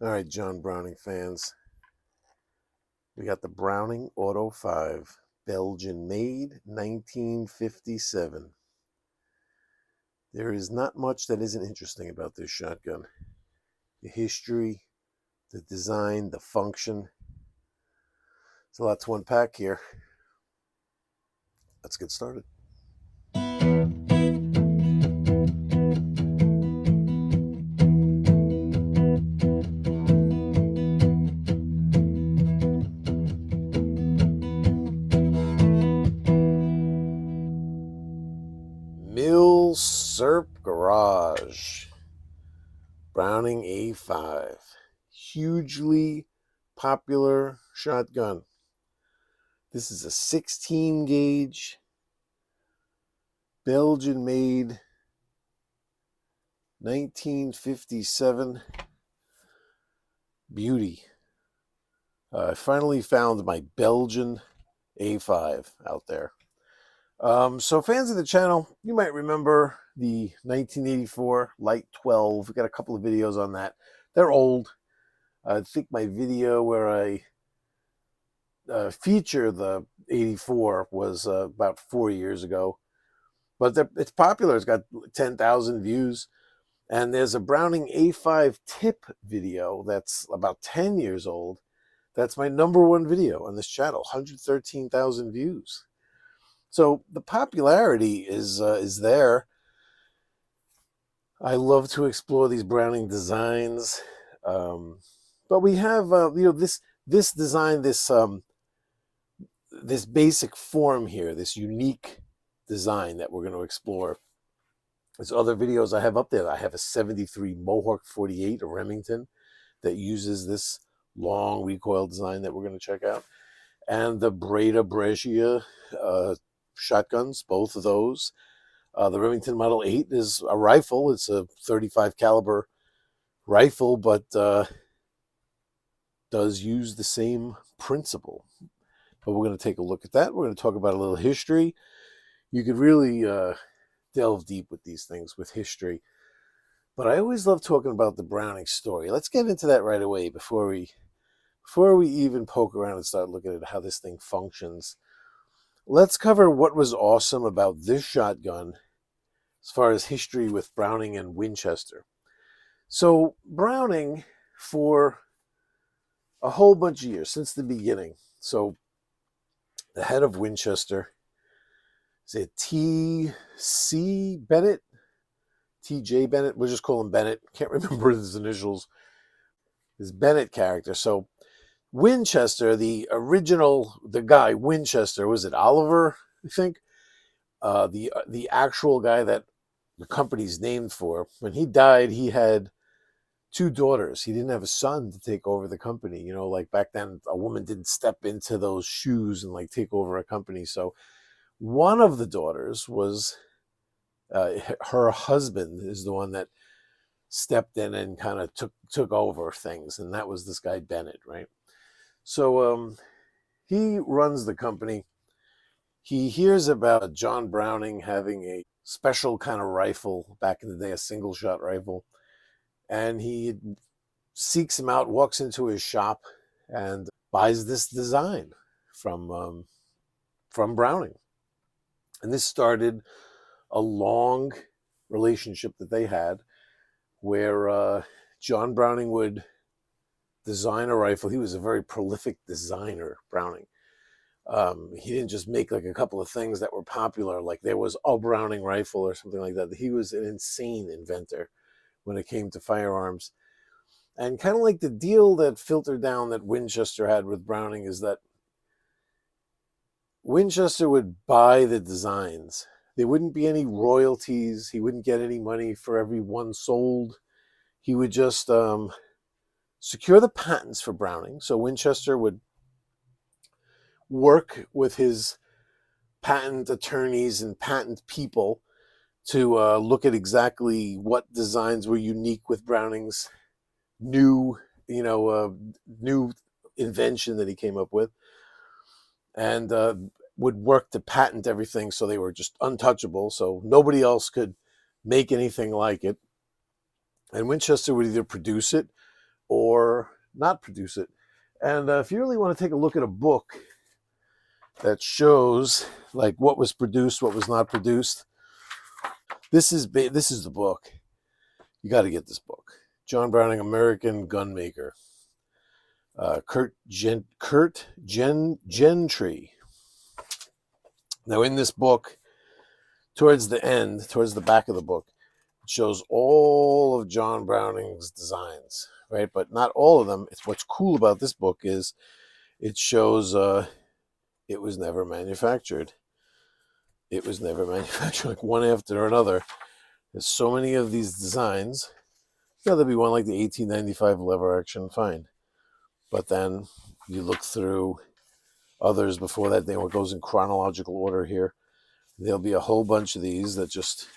All right, John Browning fans, we got the Browning Auto 5, Belgian made, 1957. There is not much that isn't interesting about this shotgun. The history, the design, the function. It's a lot to unpack here. Let's get started. Milsurp Garage, Browning A5. Hugely popular shotgun. This is a 16 gauge, Belgian made, 1957 beauty. I finally found my Belgian A5 out there. So fans of the channel, you might remember the 1984 Light 12. We got a couple of videos on that. They're old. I think my video where I feature the 84 was about 4 years ago. But it's popular. It's got 10,000 views. And there's a Browning A5 tip video that's about 10 years old. That's my #1 video on this channel, 113,000 views. So the popularity is there. I love to explore these Browning designs, but we have this design, this basic form here, this unique design that we're going to explore. There's other videos I have up there. I have a 73 Mohawk 48, a Remington, that uses this long recoil design that we're going to check out, and the Breda Brescia shotguns, both of those. The Remington Model 8 is a rifle. It's a 35 caliber rifle, but does use the same principle. But we're going to take a look at that. We're going to talk about a little history. You could really delve deep with these things, with history. But I always love talking about the Browning story. Let's get into that right away before we even poke around and start looking at how this thing functions. Let's cover what was awesome about this shotgun as far as history with Browning and Winchester. So Browning, for a whole bunch of years, since the beginning, so the head of Winchester, is it T.C. Bennett? T.J. Bennett? We'll just call him Bennett. Can't remember his initials. His Bennett character. So Winchester, the guy Winchester, was it Oliver, I think? The actual guy that the company's named for. When he died, he had 2 daughters. He didn't have a son to take over the company. You know, like back then, a woman didn't step into those shoes and like take over a company. So one of the daughters was her husband is the one that stepped in and kind of took over things, and that was this guy Bennett, right? So he runs the company. He hears about John Browning having a special kind of rifle back in the day, a single shot rifle, and he seeks him out, walks into his shop, and buys this design from Browning. And this started a long relationship that they had, where John Browning would design a rifle. He was a very prolific designer, Browning. He didn't just make like a couple of things that were popular, like there was a Browning rifle or something like that. He was an insane inventor when it came to firearms. And kind of like the deal that filtered down that Winchester had with Browning is that Winchester would buy the designs. There wouldn't be any royalties. He wouldn't get any money for every one sold. He would just secure the patents for Browning. So Winchester would work with his patent attorneys and patent people to look at exactly what designs were unique with Browning's new invention that he came up with, and would work to patent everything so they were just untouchable, so nobody else could make anything like it. And Winchester would either produce it or not produce it. And if you really want to take a look at a book that shows like what was produced, what was not produced, this is the book. You got to get this book. John Browning, American Gunmaker. Kurt Gentry. Now, in this book, towards the back of the book, it shows all of John Browning's designs, right? But not all of them. What's cool about this book is it shows it was never manufactured. It was never manufactured, like one after another. There's so many of these designs. Yeah, there'll be one like the 1895 lever action, fine. But then you look through others before that, it goes in chronological order here. There'll be a whole bunch of these that just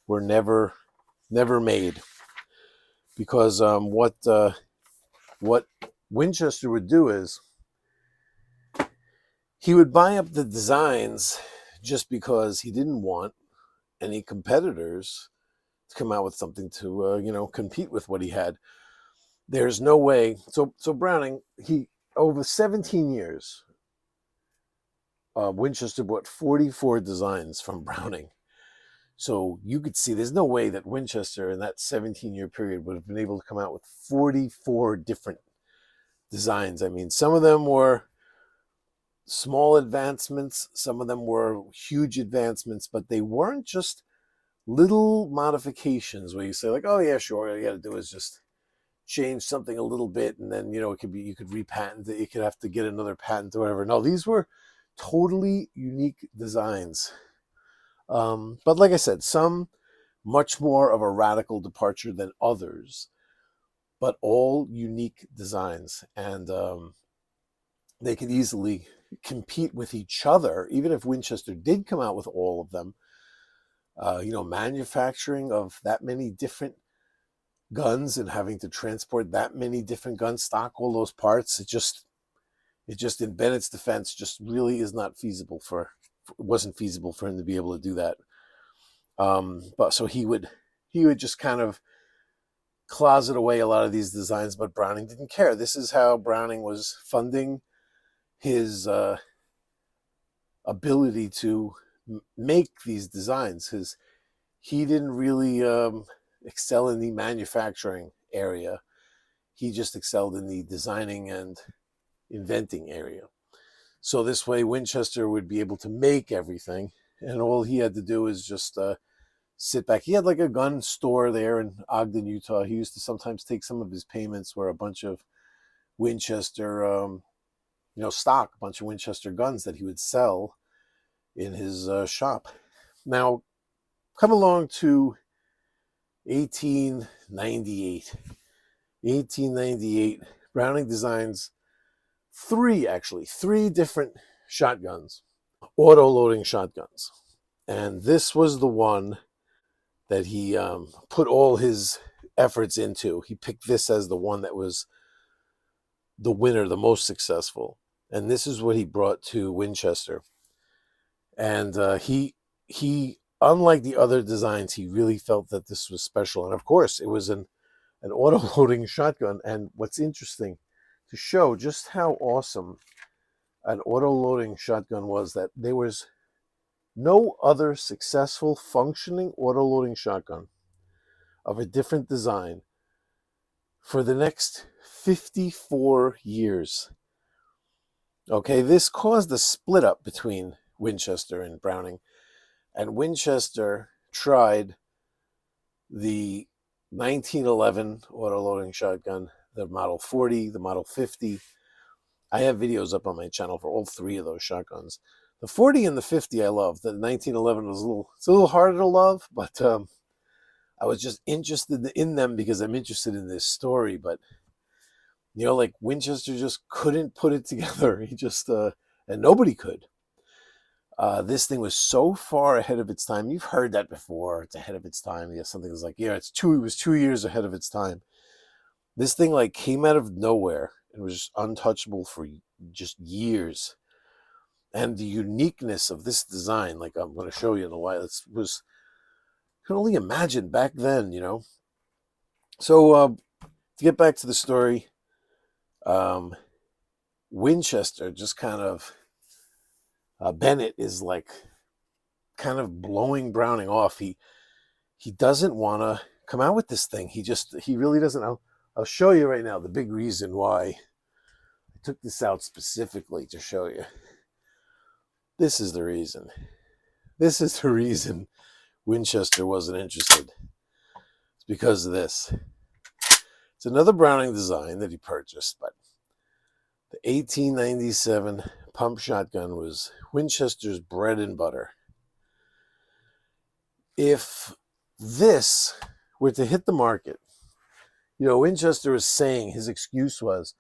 were never made. Because what Winchester would do is he would buy up the designs just because he didn't want any competitors to come out with something to compete with what he had. There's no way. So Browning, over 17 years, Winchester bought 44 designs from Browning. So you could see there's no way that Winchester in that 17-year period would have been able to come out with 44 different designs. I mean, some of them were small advancements, some of them were huge advancements, but they weren't just little modifications where you say like, oh yeah, sure, all you got to do is just change something a little bit, and then you could repatent it. You could have to get another patent or whatever. No, these were totally unique designs. But like I said, some much more of a radical departure than others, but all unique designs, and they could easily compete with each other, even if Winchester did come out with all of them. Manufacturing of that many different guns and having to transport that many different gun stock, all those parts, it just in Bennett's defense just really is not feasible it wasn't feasible for him to be able to do that. But so he would just kind of closet away a lot of these designs, but Browning didn't care. This is how Browning was funding his ability to make these designs. He didn't really excel in the manufacturing area. He just excelled in the designing and inventing area. So this way Winchester would be able to make everything, and all he had to do is just sit back. He had like a gun store there in Ogden, Utah. He used to sometimes take some of his payments were a bunch of Winchester stock, a bunch of Winchester guns that he would sell in his shop. Now, come along to 1898. 1898, Browning designs three different shotguns, auto-loading shotguns. And this was the one that he put all his efforts into. He picked this as the one that was the winner, the most successful. And this is what he brought to Winchester. And he unlike the other designs, he really felt that this was special. And of course, it was an auto-loading shotgun. And what's interesting to show just how awesome an auto-loading shotgun was, that there was no other successful functioning auto-loading shotgun of a different design for the next 54 years. Okay, this caused a split up between Winchester and Browning. And Winchester tried the 1911 auto-loading shotgun, the Model 40, the Model 50. I have videos up on my channel for all three of those shotguns. The 40 and the 50 I love. The 1911 was a little harder to love, but I was just interested in them because I'm interested in this story. But like Winchester just couldn't put it together. He just and nobody could. This thing was so far ahead of its time. You've heard that before. It's ahead of its time. Yeah, something was like, yeah, it was 2 years ahead of its time. This thing like came out of nowhere and was just untouchable for just years. And the uniqueness of this design, like I'm going to show you in a while, you can only imagine back then, So to get back to the story, Winchester just kind of, Bennett is like kind of blowing Browning off. He doesn't want to come out with this thing. He really doesn't. I'll show you right now the big reason why I took this out specifically to show you. This is the reason. This is the reason Winchester wasn't interested. It's because of this. It's another Browning design that he purchased, but the 1897 pump shotgun was Winchester's bread and butter. If this were to hit the market, Winchester was saying, his excuse was,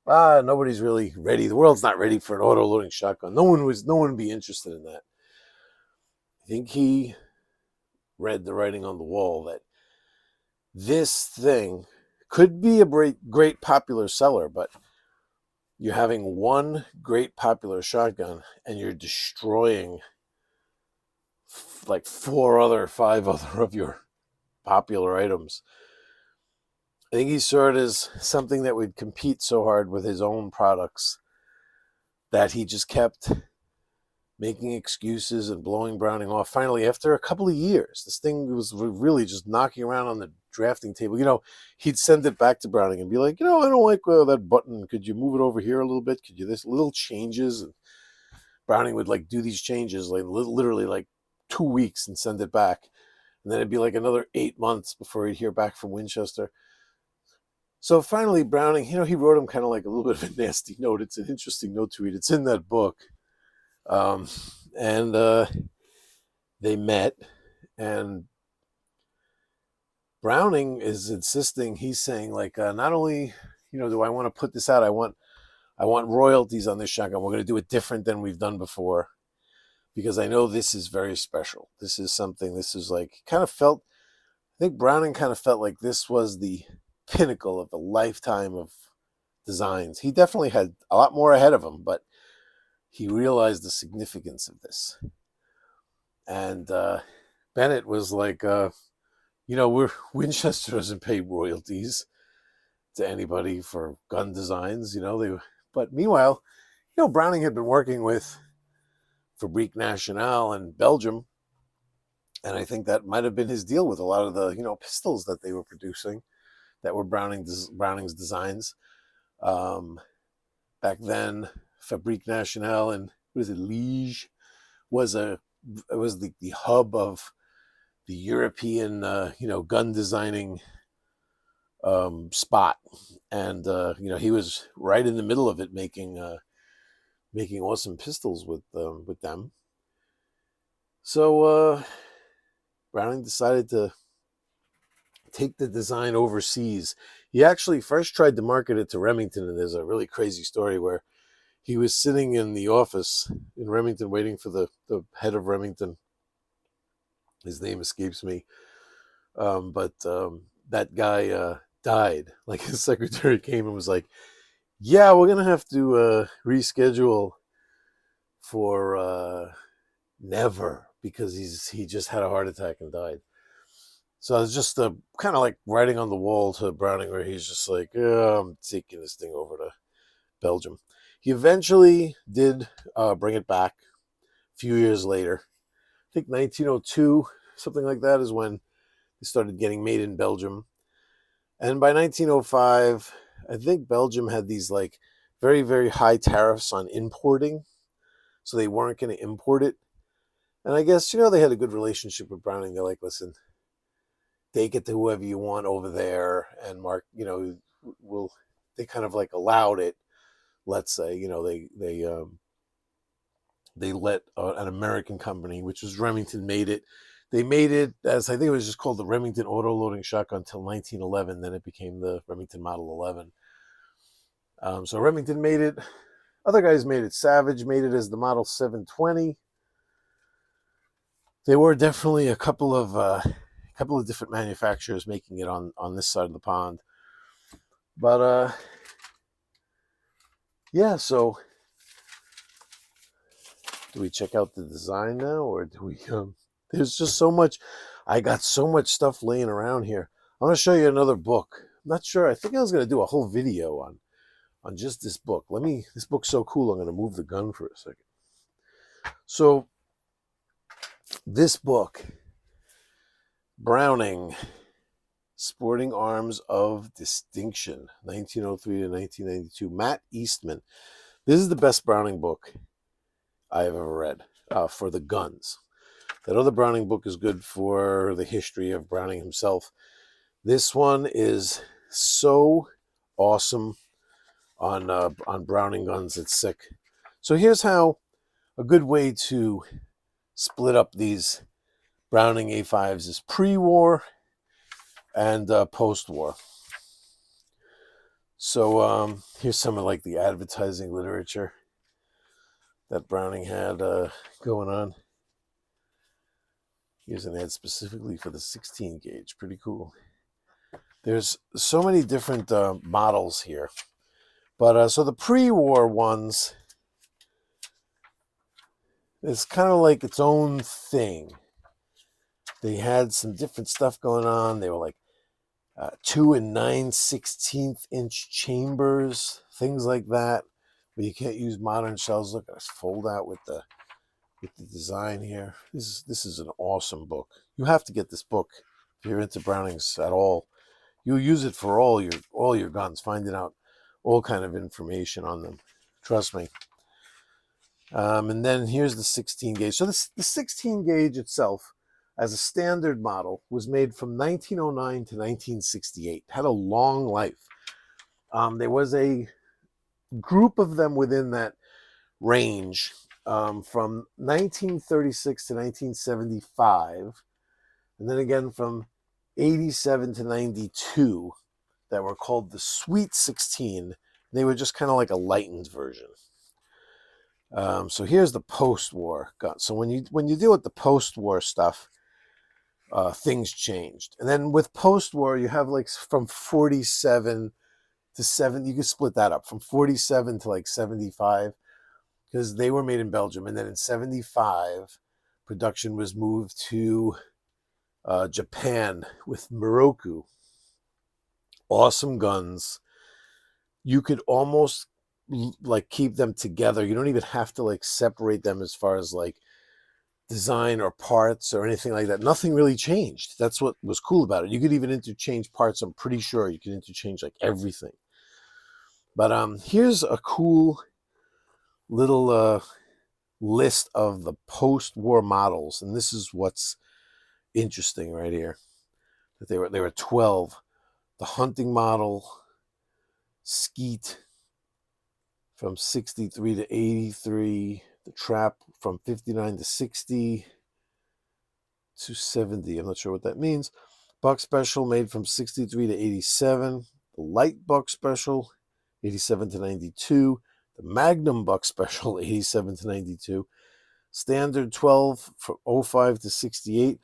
nobody's really ready. The world's not ready for an auto-loading shotgun. No one would be interested in that. I think he read the writing on the wall that this thing could be a great popular seller, but you're having one great popular shotgun and you're destroying like 5 other of your popular items. I think he saw it as something that would compete so hard with his own products that he just kept making excuses and blowing Browning off. Finally, after a couple of years, this thing was really just knocking around on the drafting table. He'd send it back to Browning and be like, I don't like that button. Could you move it over here a little bit? Could you this little changes? And Browning would like do these changes like literally like 2 weeks and send it back. And then it'd be like another 8 months before he'd hear back from Winchester. So finally, Browning, he wrote him kind of like a little bit of a nasty note. It's an interesting note to read. It's in that book. And they met, and Browning is insisting, he's saying like, not only, do I want to put this out, I want royalties on this shotgun. We're going to do it different than we've done before, because I know this is very special. This is like, I think Browning kind of felt like this was the pinnacle of a lifetime of designs. He definitely had a lot more ahead of him, but he realized the significance of this. And Bennett was like, Winchester doesn't pay royalties to anybody for gun designs, but meanwhile, Browning had been working with Fabrique Nationale in Belgium, and I think that might have been his deal with a lot of the, pistols that they were producing that were Browning's designs. Back then, Fabrique Nationale in Liège was the hub of the European gun designing spot, and he was right in the middle of it, making awesome pistols with them. So Browning decided to take the design overseas. He actually first tried to market it to Remington, and there's a really crazy story where he was sitting in the office in Remington waiting for the head of Remington. His name escapes me. But that guy died. Like, his secretary came and was like, yeah, we're going to have to reschedule for never, because he just had a heart attack and died. So I was just kind of like writing on the wall to Browning, where he's just like, I'm taking this thing over to Belgium. He eventually did bring it back a few years later. I think 1902, something like that, is when they started getting made in Belgium. And by 1905, I think Belgium had these like very, very high tariffs on importing. So they weren't going to import it. And I guess, they had a good relationship with Browning. They're like, listen, take it to whoever you want over there, and Mark, they kind of like allowed it. Let's say, they let an American company, which was Remington, made it. They made it as, I think it was just called the Remington Auto Loading Shotgun until 1911. Then it became the Remington Model 11. So Remington made it. Other guys made it. Savage made it as the Model 720. There were definitely a couple of different manufacturers making it on this side of the pond. But yeah, so do we check out the design now, or do we there's just so much. I got so much stuff laying around here. I'm going to show you another book not sure. I think I was going to do a whole video on just this book. This book's so cool, I'm going to move the gun for a second. So this book, Browning, Sporting Arms of Distinction, 1903 to 1992, Matt Eastman. This is the best Browning book I have ever read for the guns. That other Browning book is good for the history of Browning himself. This one is so awesome on Browning guns, it's sick. So here's how a good way to split up these Browning A5s is pre-war and post-war. So here's some of like the advertising literature that Browning had going on. Here's an ad specifically for the 16 gauge. Pretty cool. There's so many different models here. But so the pre-war ones, it's kind of like its own thing. They had some different stuff going on. They were like 2 and 9/16 inch chambers, things like that, where you can't use modern shells. Look at this fold out with the design here. This is an awesome book. You have to get this book if you're into Brownings at all. You'll use it for all your guns, finding out all kind of information on them. Trust me. And then here's the 16 gauge. So the 16 gauge itself, as a standard model, was made from 1909 to 1968. Had a long life. There was a group of them within that range from 1936 to 1975, and then again from 87 to 92 that were called the Sweet 16. They were just kind of like a lightened version. So here's the post-war gun. So when you deal with the post-war stuff, things changed. And then with post-war, you have like from 47 to 70. You can split that up from 47 to like 75 because they were made in Belgium. And then in 75, production was moved to Japan with Miroku. Awesome guns. You could almost like keep them together. You don't even have to like separate them as far as like design or parts or anything like that. Nothing really changed. That's what was cool about it. You could even interchange parts. I'm pretty sure you can interchange like everything. But here's a cool little list of the post-war models, and this is what's interesting right here. That they were 12. The hunting model, skeet from 63 to 83, the trap from 59 to 60 to 70. I'm not sure what that means. Buck special made from 63 to 87. The light buck special, 87 to 92. The magnum buck special, 87 to 92. Standard 12 from 05 to 68.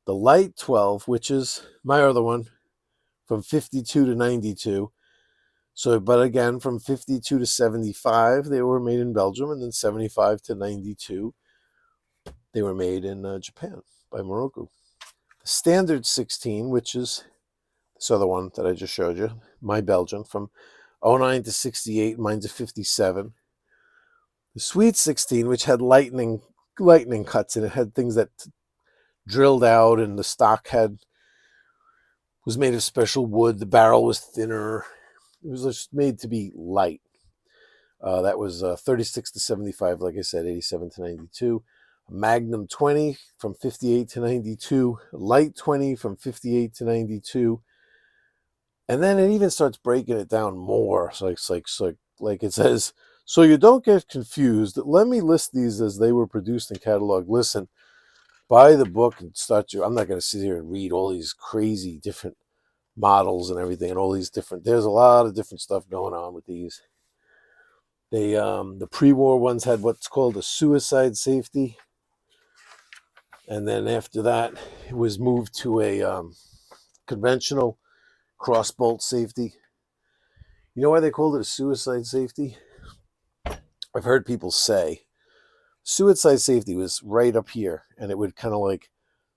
The light 12, which is my other one, from 52 to 92. So, but again, from 52 to 75, they were made in Belgium, and then 75 to 92, they were made in Japan by Miroku. The standard 16, which is this other one that I just showed you, my Belgian, from 09 to 68, mine's a 57. The Sweet 16, which had lightning cuts in it, had things that drilled out, and the stock was made of special wood. The barrel was thinner. It was just made to be light. That was 36 to 75, like I said, 87 to 92. Magnum 20 from 58 to 92. Light 20 from 58 to 92. And then it even starts breaking it down more. So it's like it says, so you don't get confused. Let me list these as they were produced in catalog. Listen, buy the book and start I'm not going to sit here and read all these crazy different models and everything and all these different, there's a lot of different stuff going on with these. They the pre-war ones had what's called a suicide safety, and then after that it was moved to a conventional crossbolt safety. You know why they called it a suicide safety? I've heard people say suicide safety was right up here, and it would kind of like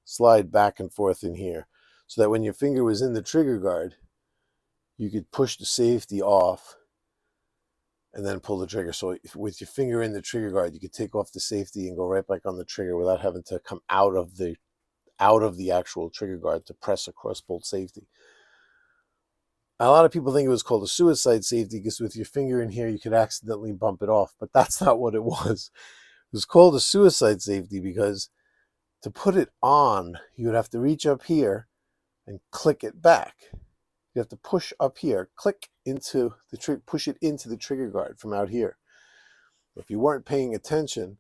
slide back and forth in here, so that when your finger was in the trigger guard, you could push the safety off and then pull the trigger. So with your finger in the trigger guard, you could take off the safety and go right back on the trigger without having to come out of the actual trigger guard to press a cross bolt safety. A lot of people think it was called a suicide safety because with your finger in here, you could accidentally bump it off, but that's not what it was. It was called a suicide safety because to put it on, you would have to reach up here and click it back. You have to push up here, click into the trigger, push it into the trigger guard from out here. If you weren't paying attention,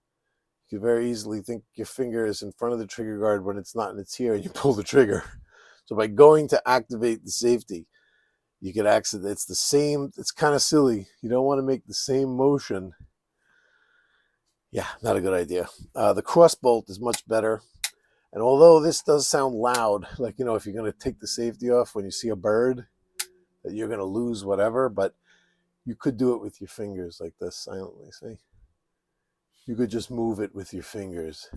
you could very easily think your finger is in front of the trigger guard when it's not, and it's here, and you pull the trigger. So by going to activate the safety, you could accident. It's the same. It's kind of silly. You don't want to make the same motion. Yeah, not a good idea. The cross bolt is much better. And although this does sound loud, like, you know, if you're going to take the safety off when you see a bird, that you're going to lose whatever, but you could do it with your fingers like this silently, see? You could just move it with your fingers.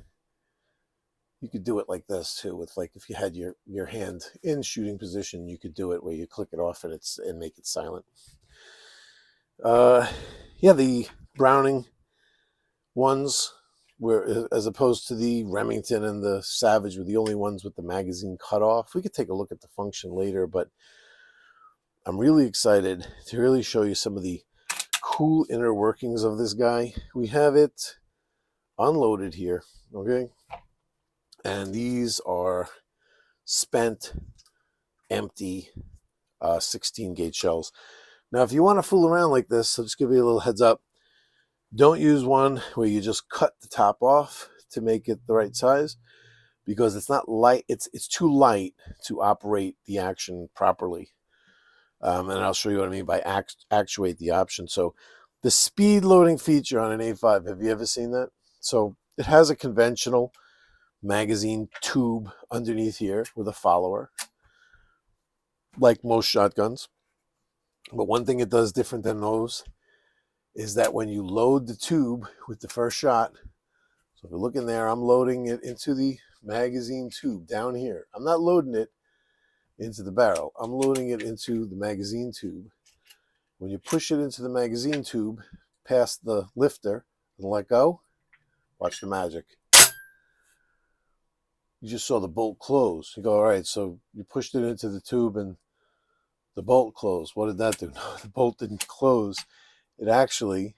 You could do it like this too, with like if you had your hand in shooting position, you could do it where you click it off and make it silent. Yeah, the Browning ones were, as opposed to the Remington and the Savage, were the only ones with the magazine cut off. We could take a look at the function later, but I'm really excited to really show you some of the cool inner workings of this guy. We have it unloaded here, okay? And these are spent, empty 16 gauge shells. Now, if you want to fool around like this, I'll just give you a little heads up. Don't use one where you just cut the top off to make it the right size, because it's not light. It's too light to operate the action properly. And I'll show you what I mean by actuate the option. So the speed loading feature on an A5, have you ever seen that? So it has a conventional magazine tube underneath here with a follower, like most shotguns. But one thing it does different than those is that when you load the tube with the first shot, so if you look in there, I'm loading it into the magazine tube down here. I'm not loading it into the barrel. I'm loading it into the magazine tube. When you push it into the magazine tube past the lifter and let go, watch the magic. You just saw the bolt close. You go, all right, so you pushed it into the tube and the bolt closed. What did that do? No, the bolt didn't close. It actually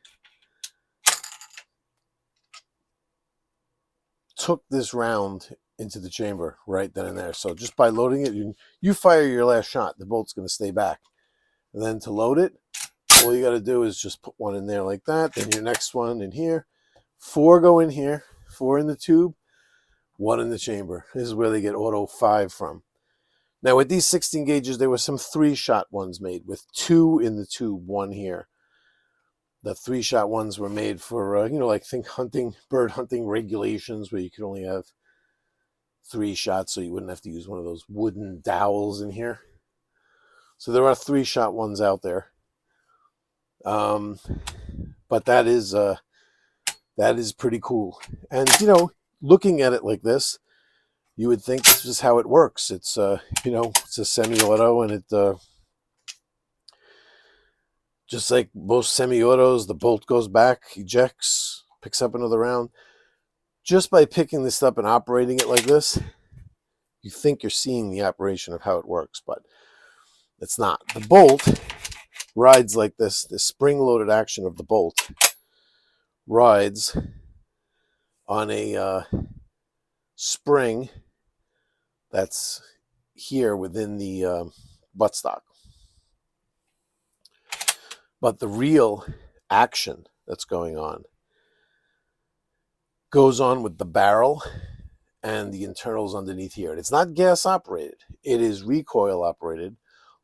took this round into the chamber right then and there. So just by loading it, you fire your last shot, the bolt's going to stay back. And then to load it, all you got to do is just put one in there like that. Then your next one in here. 4 go in here, 4 in the tube, 1 in the chamber. This is where they get auto 5 from. Now with these 16 gauges, there were some 3-shot ones made with 2 in the tube, 1 here. The 3-shot ones were made for, you know, like think hunting, bird hunting regulations where you could only have 3 shots, so you wouldn't have to use one of those wooden dowels in here. So there are 3-shot ones out there. But that is pretty cool. And, you know, looking at it like this, you would think this is how it works. It's, you know, it's a semi-auto, and it, just like most semi-autos, the bolt goes back, ejects, picks up another round. Just by picking this up and operating it like this, you think you're seeing the operation of how it works, but it's not. The bolt rides like this. The spring-loaded action of the bolt rides on a spring that's here within the buttstock. But the real action that's going on goes on with the barrel and the internals underneath here. And it's not gas operated. It is recoil operated,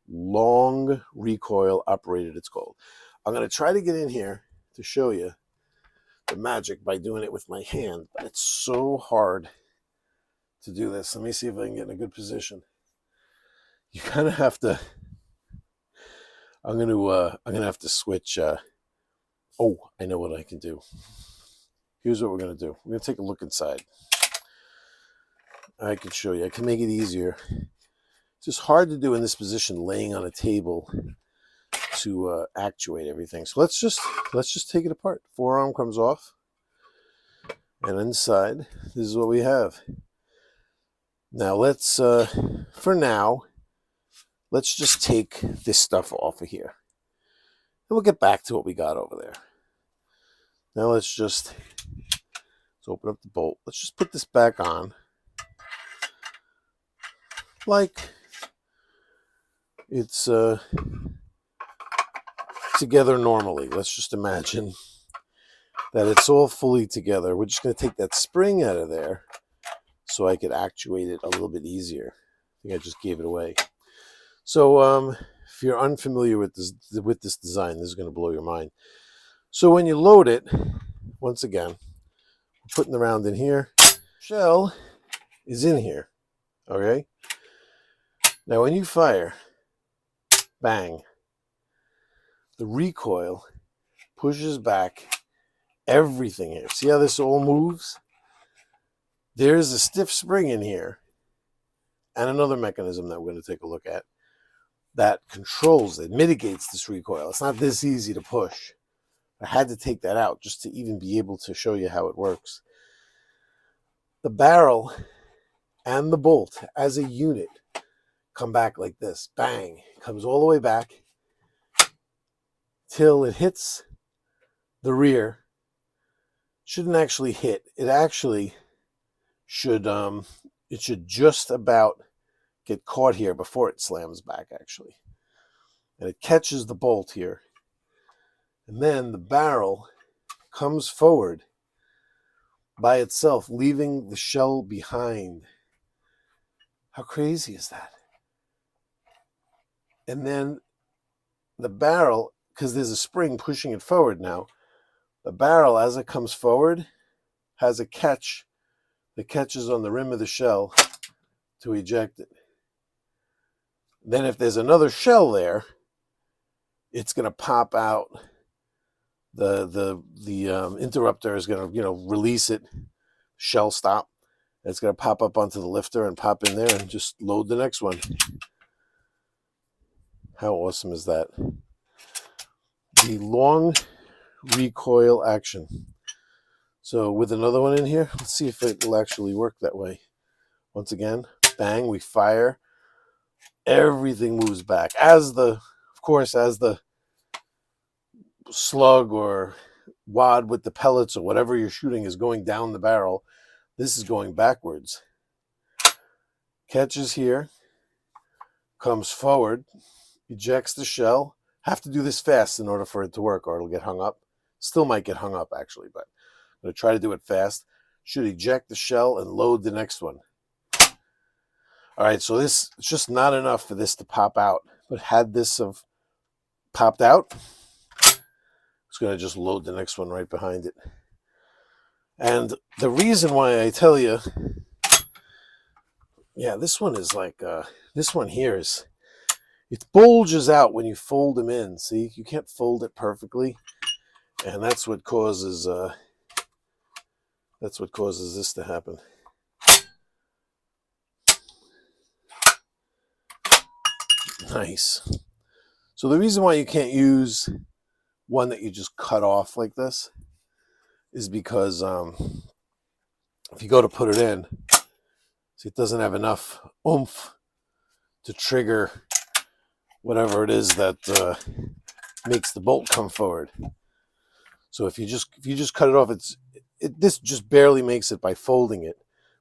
long recoil operated, it's called. I'm going to try to get in here to show you the magic by doing it with my hand, but it's so hard to do this. Let me see if I can get in a good position. You kind of have to, I'm going to have to switch. Oh, I know what I can do. Here's what we're going to do. We're going to take a look inside. I can show you. I can make it easier. It's just hard to do in this position, laying on a table to actuate everything. So let's just take it apart. Forearm comes off, and inside, this is what we have. Now let's, for now, let's just take this stuff off of here. And we'll get back to what we got over there. Now let's open up the bolt. Let's just put this back on. Like it's together normally. Let's just imagine that it's all fully together. We're just going to take that spring out of there so I could actuate it a little bit easier. I think I just gave it away. So if you're unfamiliar with this design, this is going to blow your mind. So when you load it, once again, we're putting the round in here. Shell is in here, okay? Now when you fire, bang, the recoil pushes back everything here. See how this all moves? There's a stiff spring in here and another mechanism that we're going to take a look at that controls it, mitigates this recoil. It's not this easy to push. I had to take that out just to even be able to show you how it works. The barrel and the bolt as a unit come back like this. Bang. Comes all the way back till it hits the rear. Shouldn't actually hit. It actually should just about get caught here before it slams back, actually. And it catches the bolt here. And then the barrel comes forward by itself, leaving the shell behind. How crazy is that? And then the barrel, because there's a spring pushing it forward now, the barrel, as it comes forward, has a catch that catches on the rim of the shell to eject it. Then if there's another shell there, it's going to pop out. The interrupter is going to, release it, shell stop. It's going to pop up onto the lifter and pop in there and just load the next one. How awesome is that? The long recoil action. So with another one in here, let's see if it will actually work that way. Once again, bang, we fire. Everything moves back. Of course, as the slug or wad with the pellets or whatever you're shooting is going down the barrel, this is going backwards. Catches here, comes forward, ejects the shell. Have to do this fast in order for it to work or it'll get hung up. Still might get hung up actually, but I'm going to try to do it fast. Should eject the shell and load the next one. All right, so it's just not enough for this to pop out. But had this have popped out, it's going to just load the next one right behind it. And the reason why I tell you, yeah, this one is like, this one here is, it bulges out when you fold them in. See, you can't fold it perfectly. And that's what causes this to happen. Nice. So the reason why you can't use one that you just cut off like this is because if you go to put it in, see, it doesn't have enough oomph to trigger whatever it is that makes the bolt come forward. So if you just cut it off, this just barely makes it by folding it.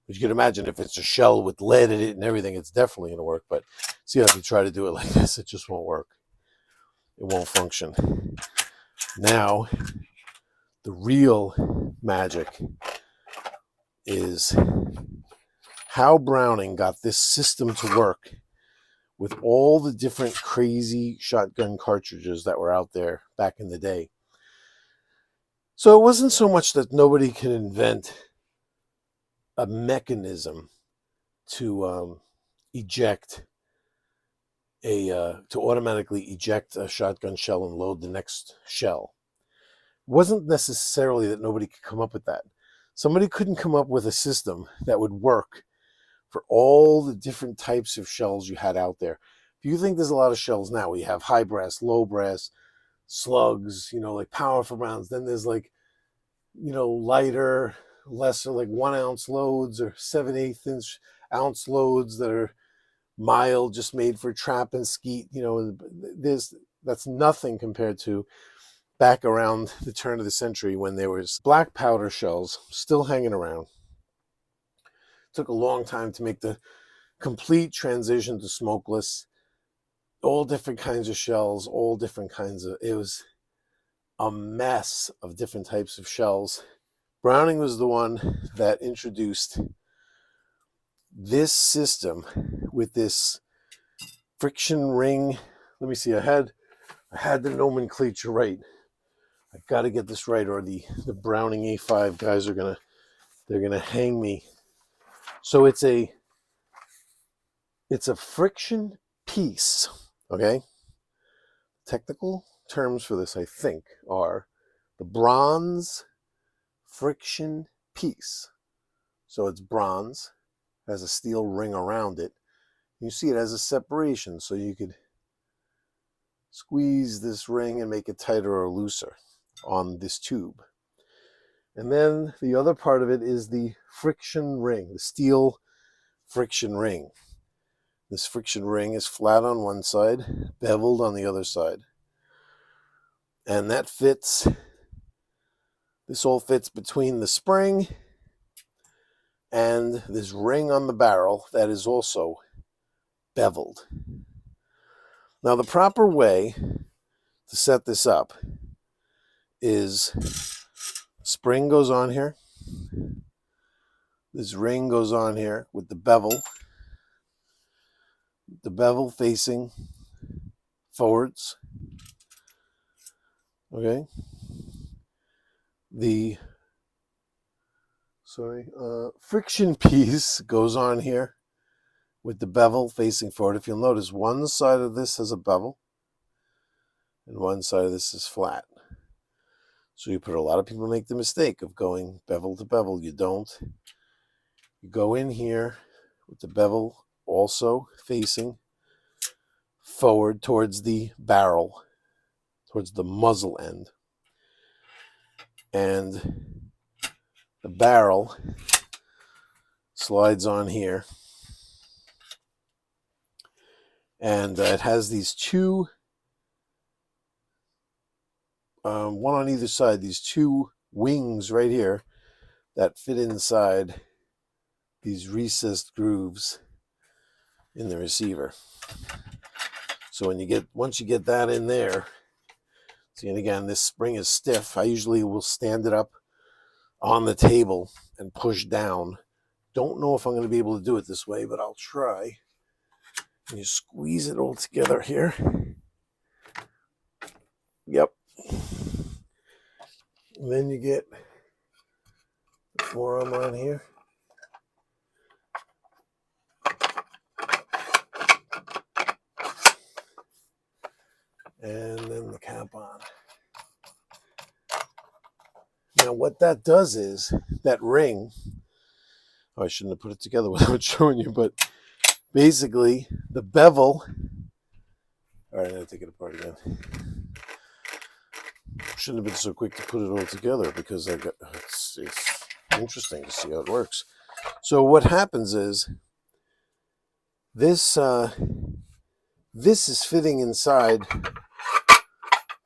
But you can imagine if it's a shell with lead in it and everything, it's definitely going to work. But see how if you try to do it like this, it just won't work. It won't function. Now, the real magic is how Browning got this system to work with all the different crazy shotgun cartridges that were out there back in the day. So it wasn't so much that nobody can invent a mechanism to automatically eject a shotgun shell and load the next shell. It wasn't necessarily that nobody could come up with that. Somebody couldn't come up with a system that would work for all the different types of shells you had out there. If you think there's a lot of shells now, we have high brass, low brass, slugs, like powerful rounds. Then there's like, lighter, lesser, like 1 ounce loads or 7/8 ounce loads that are mild, just made for trap and skeet. That's nothing compared to back around the turn of the century when there was black powder shells still hanging around. It took a long time to make the complete transition to smokeless. All different kinds of shells, all different kinds of, it was a mess of different types of shells. Browning was the one that introduced this system with this friction ring. Let me see, I had the nomenclature right. I've got to get this right, or the Browning A5 guys they're gonna hang me. So it's a friction piece, okay? Technical terms for this, I think, are the bronze friction piece. So it's bronze, has a steel ring around it. You see it has a separation, so you could squeeze this ring and make it tighter or looser on this tube. And then the other part of it is the friction ring, the steel friction ring. This friction ring is flat on one side, beveled on the other side. And that fits, this all fits between the spring and this ring on the barrel that is also beveled. Now the proper way to set this up is spring goes on here, this ring goes on here with the bevel facing forwards, okay? The friction piece goes on here with the bevel facing forward. If you'll notice, one side of this has a bevel and one side of this is flat. So a lot of people make the mistake of going bevel to bevel. You don't. You go in here with the bevel also facing forward towards the barrel, towards the muzzle end. And the barrel slides on here. And it has these two, one on either side, these two wings right here that fit inside these recessed grooves in the receiver. So once you get that in there, see, and again, this spring is stiff. I usually will stand it up on the table and push down. Don't know if I'm going to be able to do it this way, but I'll try. And you squeeze it all together here. Yep. And then you get the forearm on here. And then the cap on. Now what that does is, that ring, I shouldn't have put it together without showing you, but basically the bevel, all right, I'm going to take it apart again. Shouldn't have been so quick to put it all together because it's interesting to see how it works. So what happens is this is fitting inside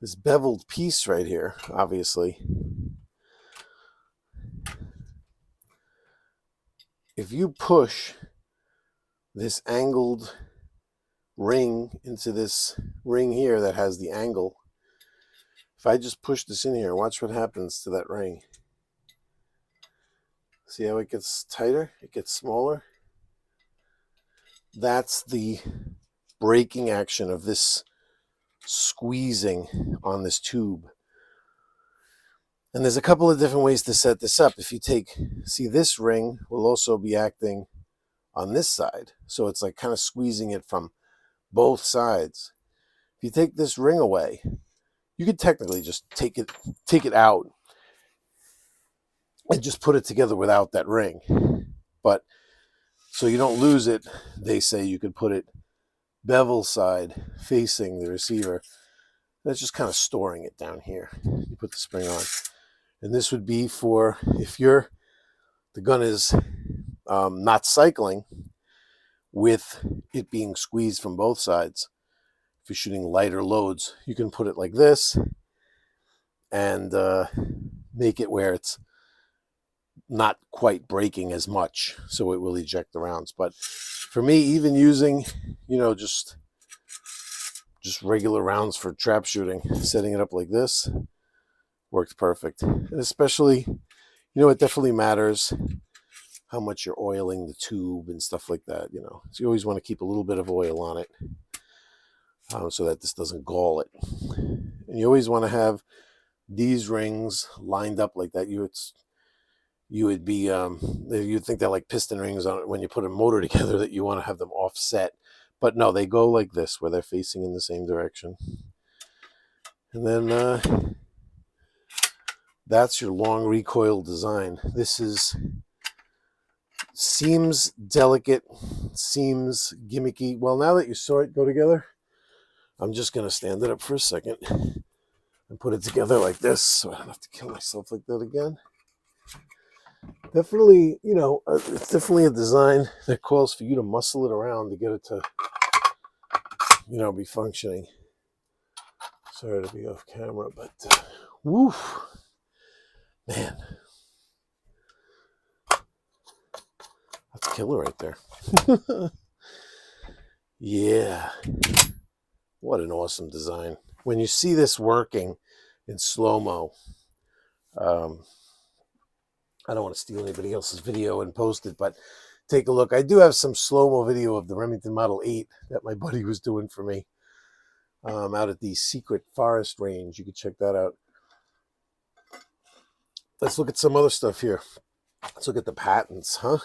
this beveled piece right here, obviously. If you push this angled ring into this ring here that has the angle, if I just push this in here, watch what happens to that ring. See how it gets tighter? It gets smaller. That's the braking action of this squeezing on this tube. And there's a couple of different ways to set this up. If you see, this ring will also be acting on this side. So it's like kind of squeezing it from both sides. If you take this ring away, you could technically just take it out and just put it together without that ring. But So you don't lose it. They say you could put it bevel side facing the receiver. That's just kind of storing it down here. You put the spring on. And this would be for if the gun is not cycling with it being squeezed from both sides. If you're shooting lighter loads, you can put it like this and make it where it's not quite breaking as much, so it will eject the rounds. But for me, even using, just regular rounds for trap shooting, setting it up like this works perfect. And especially, it definitely matters how much you're oiling the tube and stuff like that, So you always want to keep a little bit of oil on it so that this doesn't gall it. And you always want to have these rings lined up like that. You'd think they're like piston rings on it when you put a motor together, that you want to have them offset. But no, they go like this, where they're facing in the same direction. And then that's your long recoil design. This seems delicate, seems gimmicky. Well, now that you saw it go together, I'm just going to stand it up for a second and put it together like this, so I don't have to kill myself like that again. Definitely, it's definitely a design that calls for you to muscle it around to get it to, be functioning. Sorry to be off camera, but woof, man, that's a killer right there. Yeah, what an awesome design. When you see this working in slow-mo, I don't want to steal anybody else's video and post it, but take a look. I do have some slow-mo video of the Remington Model 8 that my buddy was doing for me out at the Secret Forest Range. You can check that out. Let's look at some other stuff here. Let's look at the patents, huh?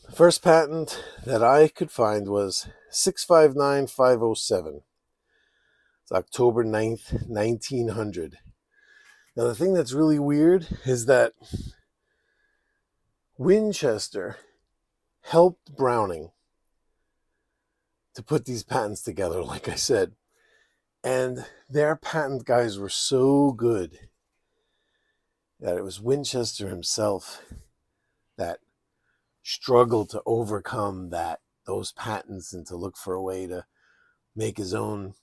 The first patent that I could find was 659507. It's October 9th, 1900. Now, the thing that's really weird is that Winchester helped Browning to put these patents together, like I said. And their patent guys were so good that it was Winchester himself that struggled to overcome those patents and to look for a way to make his own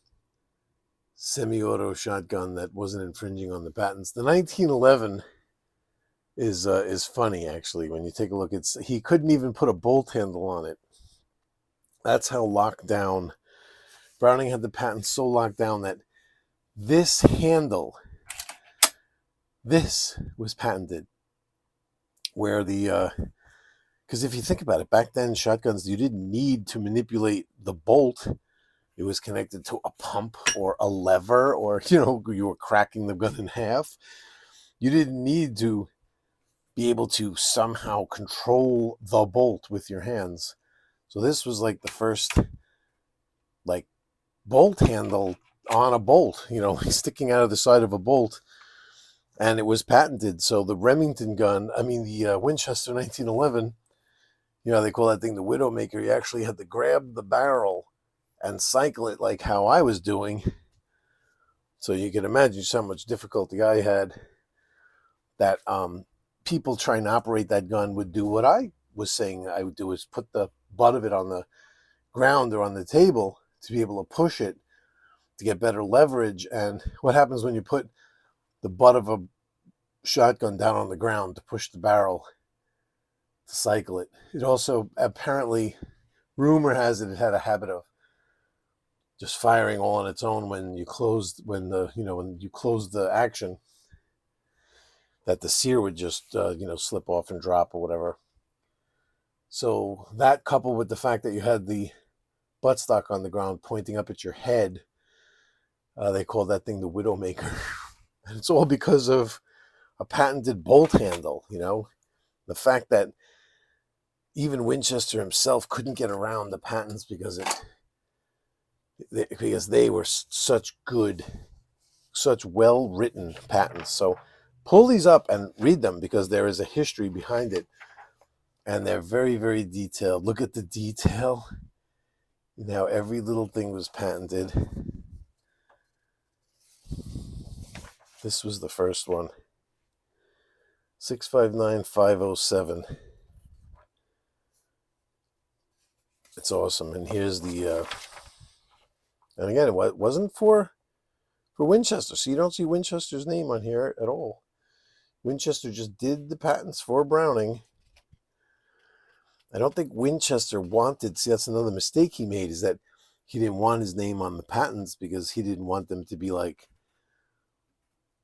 semi-auto shotgun that wasn't infringing on the patents. The 1911 is funny, actually. When you take a look, he couldn't even put a bolt handle on it. That's how locked down. Browning had the patent so locked down that this handle, this was patented. Where because if you think about it, back then shotguns, you didn't need to manipulate the bolt. It was connected to a pump or a lever, or, you were cracking the gun in half. You didn't need to be able to somehow control the bolt with your hands. So this was like the first, bolt handle on a bolt, sticking out of the side of a bolt. And it was patented. So the Remington gun, the Winchester 1911, they call that thing the Widowmaker. You actually had to grab the barrel and cycle it like how I was doing. So you can imagine just how much difficulty I had. That people trying to operate that gun would do what I was saying I would do, is put the butt of it on the ground or on the table to be able to push it to get better leverage. And what happens when you put the butt of a shotgun down on the ground to push the barrel to cycle it? It also, apparently, rumor has it had a habit of just firing all on its own when you closed the action, that the sear would just slip off and drop or whatever. So that, coupled with the fact that you had the buttstock on the ground pointing up at your head, they called that thing the Widowmaker. And it's all because of a patented bolt handle. The fact that even Winchester himself couldn't get around the patents because they were such well-written patents. So pull these up and read them, because there is a history behind it. And they're very, very detailed. Look at the detail. Now every little thing was patented. This was the first one. 659507. It's awesome. And here's the and again, it wasn't for Winchester. So you don't see Winchester's name on here at all. Winchester just did the patents for Browning. I don't think Winchester wanted, see, that's another mistake he made, is that he didn't want his name on the patents because he didn't want them to be like,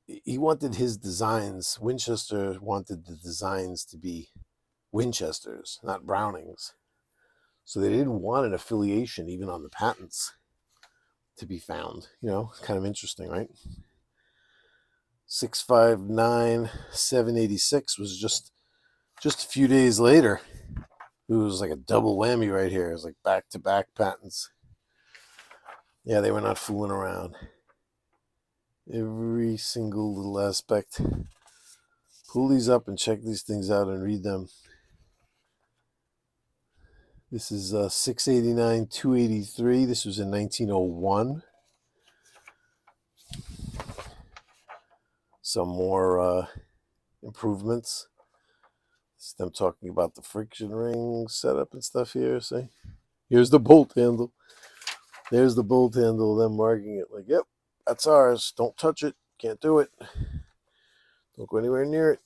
he wanted his designs, Winchester wanted the designs to be Winchesters, not Brownings. So they didn't want an affiliation even on the patents to be found. You know, it's kind of interesting, right? 659786 was just a few days later. It was like a double whammy right here. It was like back-to-back patents. Yeah, they were not fooling around. Every single little aspect. Pull these up and check these things out and read them. This is 689-283. This was in 1901. Some more improvements. It's them talking about the friction ring setup and stuff here. See? Here's the bolt handle. There's the bolt handle. Them marking it like, yep, that's ours. Don't touch it. Can't do it. Don't go anywhere near it.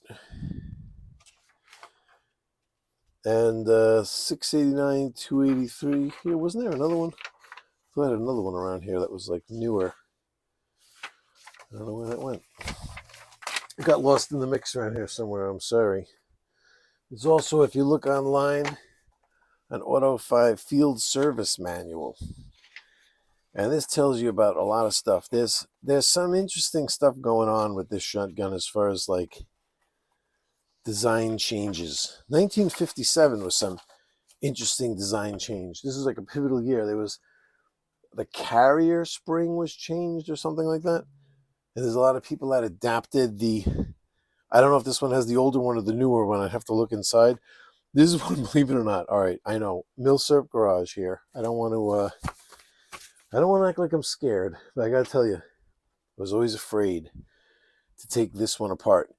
And 689-283. Here, wasn't there another one? I thought I had another one around here that was like newer. I don't know where that went. It got lost in the mix around here somewhere. I'm sorry. There's also, if you look online, an Auto 5 field service manual. And this tells you about a lot of stuff. There's some interesting stuff going on with this shotgun as far as like design changes. 1957 was some interesting design change. This is like a pivotal year. There was the carrier spring was changed or something like that. And there's a lot of people that adapted the, I don't know if this one has the older one or the newer one. I'd have to look inside. This is one, believe it or not. All right, I know. Milsurp Garage here. I don't want to act like I'm scared, but I got to tell you, I was always afraid to take this one apart.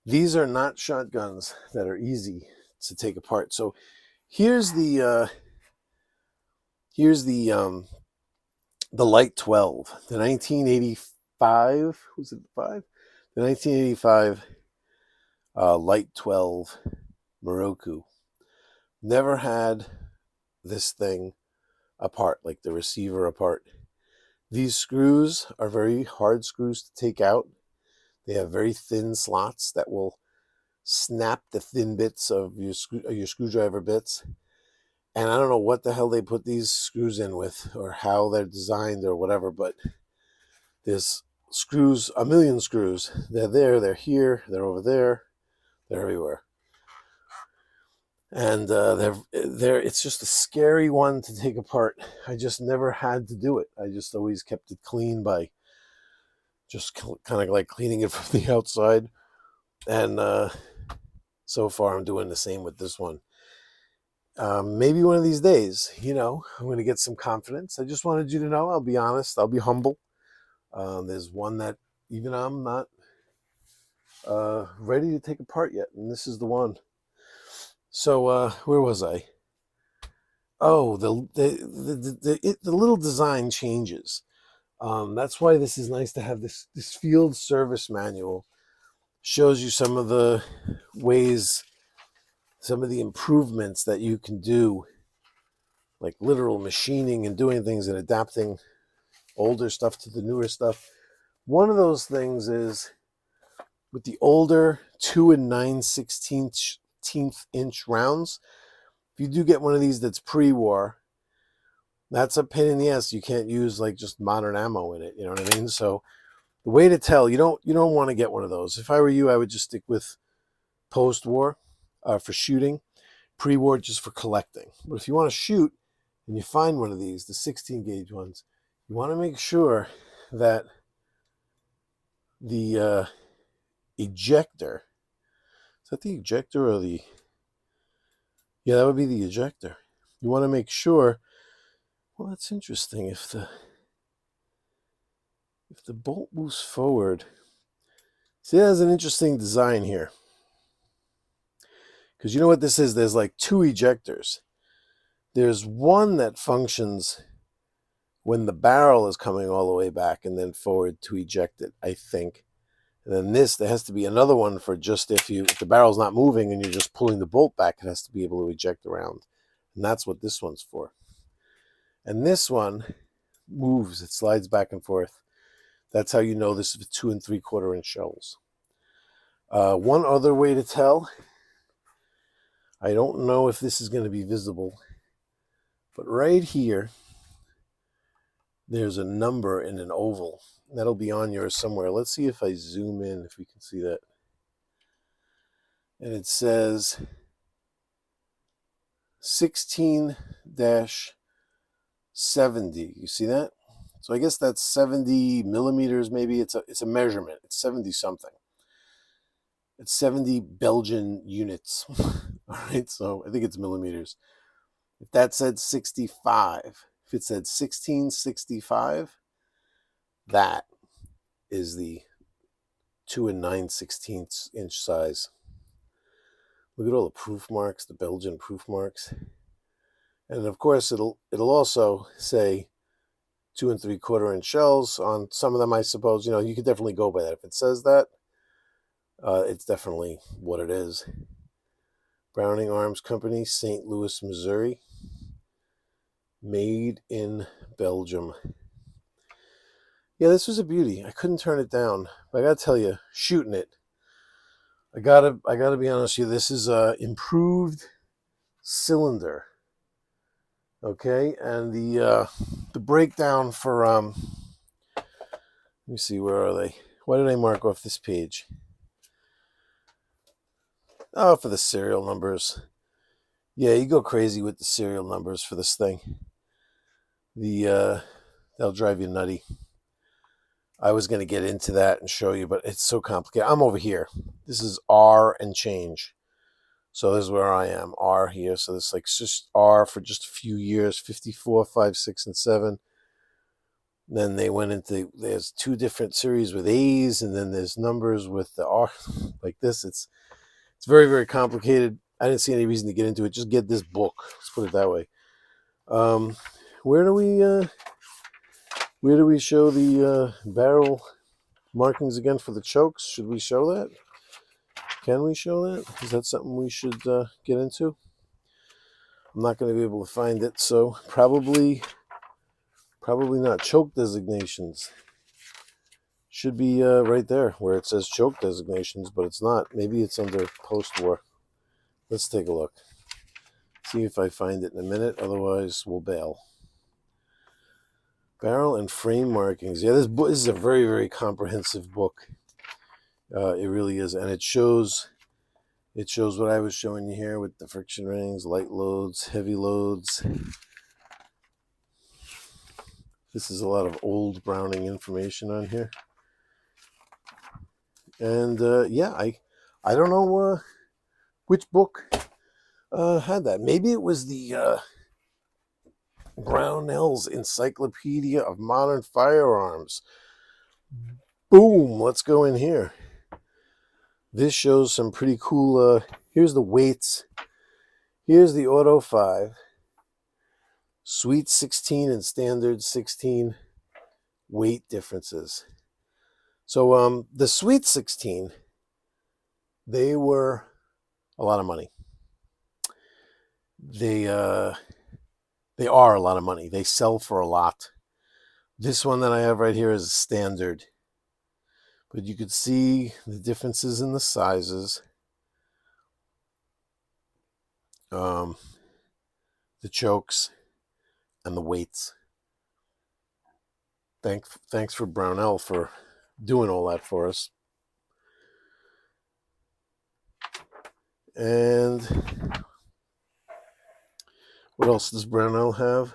These are not shotguns that are easy to take apart. So here's the Light 12, the 1985, was it 5? The 1985 Light 12 Moroku. Never had this thing apart, like the receiver apart. These screws are very hard screws to take out. They have very thin slots that will snap the thin bits of your screwdriver bits. And I don't know what the hell they put these screws in with or how they're designed or whatever, but there's screws, a million screws. They're there, they're here, they're over there, they're everywhere. And it's just a scary one to take apart. I just never had to do it. I just always kept it clean by just kind of like cleaning it from the outside. And so far I'm doing the same with this one. Maybe one of these days, I'm going to get some confidence. I just wanted you to know, I'll be honest, I'll be humble. There's one that even I'm not ready to take apart yet, and this is the one. So where was I? Oh, the little design changes. That's why this is nice to have this field service manual. Shows you some of the ways, some of the improvements that you can do, like literal machining and doing things and adapting older stuff to the newer stuff. One of those things is with the older 2 9/16 inch rounds. If you do get one of these that's pre-war, that's a pain in the ass. You can't use like just modern ammo in it. You know what I mean? So the way to tell, you don't want to get one of those. If I were you, I would just stick with post-war for shooting, pre-war just for collecting. But if you want to shoot and you find one of these, the 16 gauge ones, you want to make sure that the ejector, is that the ejector or the Yeah, that would be the ejector. You want to make sure. Well, that's interesting. If the bolt moves forward, see, that has an interesting design here. Because you know what this is? There's like two ejectors. There's one that functions when the barrel is coming all the way back and then forward to eject it, I think. And then there has to be another one for just if the barrel's not moving and you're just pulling the bolt back, it has to be able to eject around. And that's what this one's for. And this one moves, it slides back and forth. That's how you know this is 2 3/4 inch shells. One other way to tell, I don't know if this is going to be visible, but right here, there's a number in an oval. That'll be on yours somewhere. Let's see if I zoom in, if we can see that. And it says 16-70. You see that? So I guess that's 70 millimeters, maybe. It's a measurement. It's 70 something. It's 70 Belgian units. All right, so I think it's millimeters. If that said 65, if it said 1665, that is the 2 9/16 inch size. Look at all the proof marks, the Belgian proof marks. And of course, it'll also say 2 3/4 inch shells on some of them, I suppose. You know, you could definitely go by that. If it says that, it's definitely what it is. Browning Arms Company, St. Louis, Missouri. Made in Belgium. Yeah, this was a beauty. I couldn't turn it down. But I gotta tell you, shooting it, I gotta be honest with you. This is a improved cylinder. Okay, and the breakdown for let me see, where are they? Why did I mark off this page? Oh, for the serial numbers. Yeah, you go crazy with the serial numbers for this thing. They'll drive you nutty. I was going to get into that and show you, but it's so complicated. I'm over here. This is R and change. So this is where I am, R here. So this is like just R for just a few years, 54, 5, 6, and 7. Then they went into, there's 2 different series with A's, and then there's numbers with the R like this. It's very, very complicated. I didn't see any reason to get into it. Just get this book. Let's put it that way. Where do we show the barrel markings again for the chokes? Should we show that? Can we show that? Is that something we should get into? I'm not going to be able to find it, so probably not. Choke designations should be right there where it says choke designations, but it's not. Maybe it's under post-war. Let's take a look. See if I find it in a minute. Otherwise, we'll bail. Barrel and frame markings. Yeah, this is a very, very comprehensive book. It really is, and it shows what I was showing you here with the friction rings, light loads, heavy loads. This is a lot of old Browning information on here. And yeah, I don't know which book had that. Maybe it was the Brownell's Encyclopedia of Modern Firearms. Boom, let's go in here. This shows some pretty cool, here's the weights. Here's the Auto 5, Sweet 16 and Standard 16 weight differences. So the Sweet 16, they were a lot of money. They are a lot of money. They sell for a lot. This one that I have right here is a Standard. But you could see the differences in the sizes. The chokes and the weights. Thanks for Brownell for doing all that for us. And what else does Brownell have?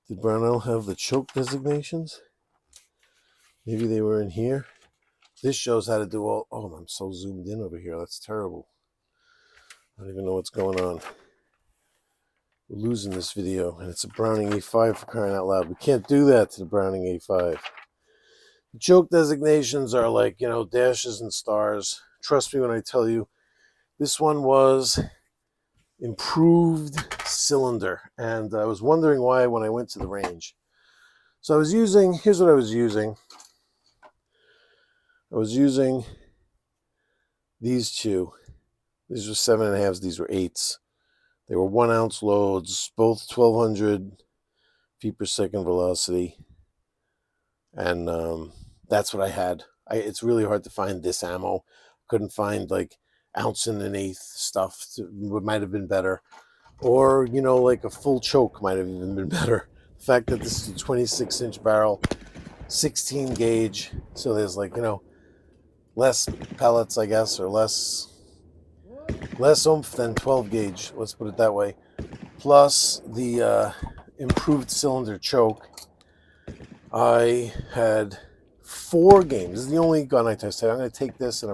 Did Brownell have the choke designations? Maybe they were in here. This shows how to do all... Oh, I'm so zoomed in over here. That's terrible. I don't even know what's going on. We're losing this video, and it's a Browning A5 for crying out loud. We can't do that to the Browning A5. The choke designations are like, dashes and stars. Trust me when I tell you, this one was improved cylinder, and I was wondering why when I went to the range. So here's what I was using. I was using these two. These were 7.5s, these were 8s. They were 1 ounce loads, both 1200 feet per second velocity. And that's what I had. It's really hard to find this ammo. Couldn't find like 1 1/8 stuff. It might have been better. Or, like a full choke might have even been better. The fact that this is a 26-inch barrel, 16 gauge. So there's like, less pellets, I guess, or less oomph than 12 gauge, let's put it that way. Plus the improved cylinder choke. I had 4 games. This is the only gun I tested. I'm going to take this and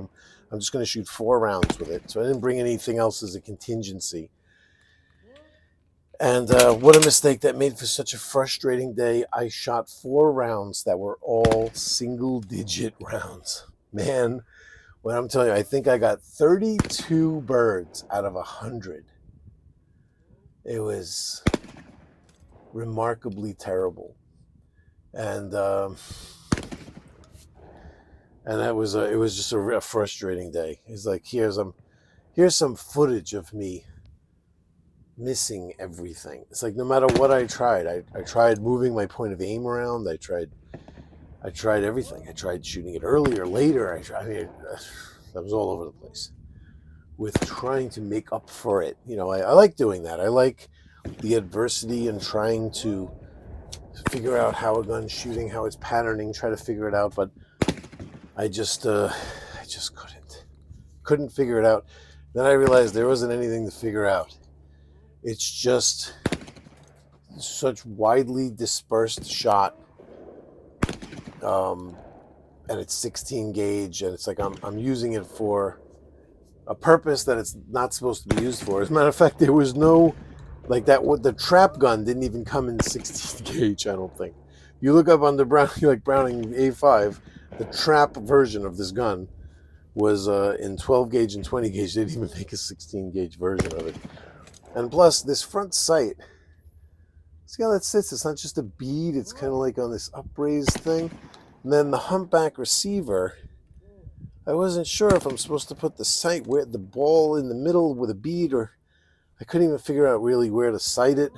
I'm just going to shoot 4 rounds with it. So I didn't bring anything else as a contingency. And what a mistake that made for such a frustrating day. I shot 4 rounds that were all single-digit rounds. Man, what I'm telling you, I think I got 32 birds out of 100. It was remarkably terrible. And that was it was just a frustrating day. It's like here's some footage of me missing everything. It's like no matter what I tried, I tried moving my point of aim around. I tried everything. I tried shooting it earlier, later. That was all over the place with trying to make up for it. I like doing that. I like the adversity and trying to figure out how a gun's shooting, how it's patterning, try to figure it out. But I just couldn't figure it out. Then I realized there wasn't anything to figure out. It's just such widely dispersed shot. And it's 16 gauge, and it's like I'm using it for a purpose that it's not supposed to be used for. As a matter of fact, there was no, like that, what the trap gun didn't even come in 16 gauge, I don't think. You look up on the Browning A5, the trap version of this gun was in 12 gauge and 20 gauge. They didn't even make a 16 gauge version of it. And plus, this front sight, see how that sits? It's not just a bead, it's kind of like on this upraised thing. And then the humpback receiver, I wasn't sure if I'm supposed to put the sight where the ball in the middle with a bead, or I couldn't even figure out really where to sight it.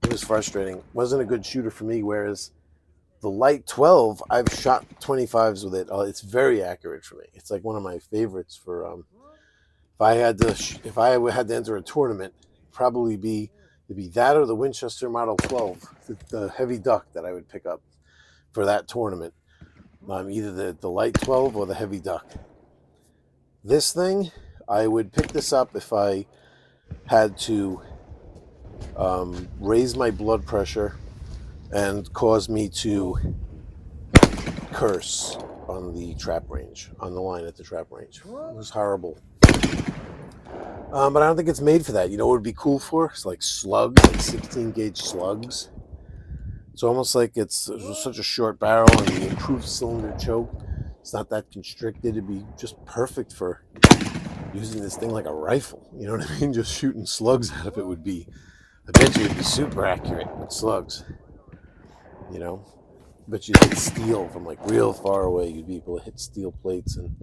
It was frustrating. Wasn't a good shooter for me, whereas the light 12, I've shot 25s with it. It's very accurate for me. It's like one of my favorites for if I had to enter a tournament, it'd be that or the Winchester Model 12, the heavy duck that I would pick up for that tournament. Either the light 12 or the heavy duck. This thing, I would pick this up if I had to raise my blood pressure and cause me to curse on the trap range, on the line at the trap range. It was horrible. But I don't think it's made for that. You know what would be cool for? It's like slugs, like 16 gauge slugs. It's almost like it's such a short barrel and the improved cylinder choke. It's not that constricted. It'd be just perfect for using this thing like a rifle. You know what I mean? Just shooting slugs out of it would be, I bet you it'd be super accurate with slugs. But you'd hit steel from like real far away. You'd be able to hit steel plates and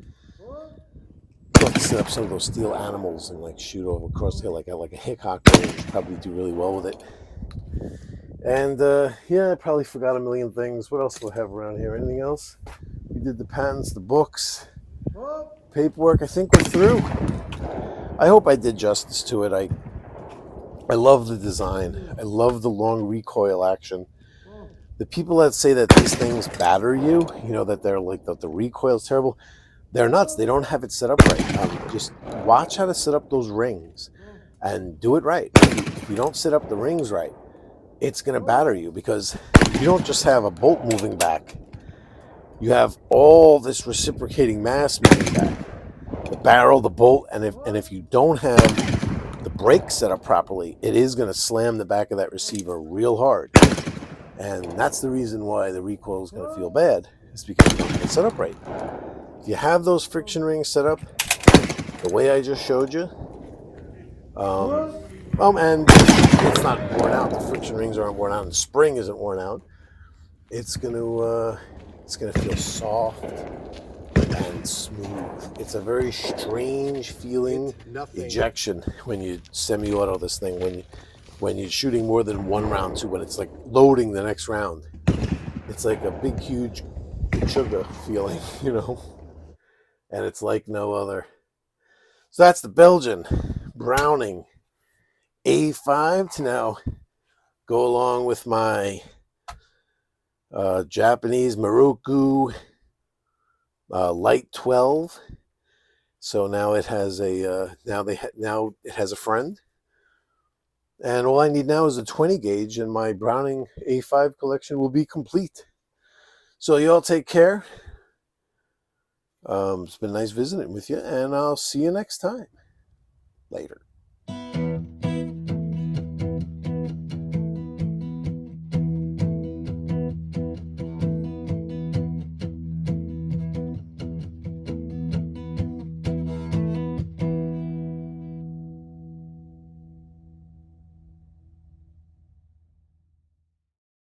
set up some of those steel animals and like shoot over across the hill like a Hickok range. Probably do really well with it. And I probably forgot a million things. What else do I have around here? Anything else? We did the patents, the books, paperwork. I think we're through. I hope I did justice to it. I love the design. I love the long recoil action. The people that say that these things batter you, that they're like that the recoil is terrible, they're nuts. They don't have it set up right. Just watch how to set up those rings and do it right. If you don't set up the rings right, it's going to batter you, because you don't just have a bolt moving back. You have all this reciprocating mass moving back. The barrel, the bolt, and if you don't have the brakes set up properly, it is going to slam the back of that receiver real hard. And that's the reason why the recoil is going to feel bad. It's because it's set up right. If you have those friction rings set up the way I just showed you, and it's not worn out, the friction rings aren't worn out, and the spring isn't worn out, it's going to feel soft and smooth. It's a very strange feeling ejection when you semi-auto this thing, when you're shooting more than one round too, when it's like loading the next round. It's like a big, huge sugar feeling, you know, and it's like no other. So that's the Belgian Browning A5 to now go along with my Japanese Miroku Light 12. So now it has a now it has a friend, and all I need now is a 20 gauge, and my Browning A5 collection will be complete. So you all take care. It's been nice visiting with you, and I'll see you next time. Later.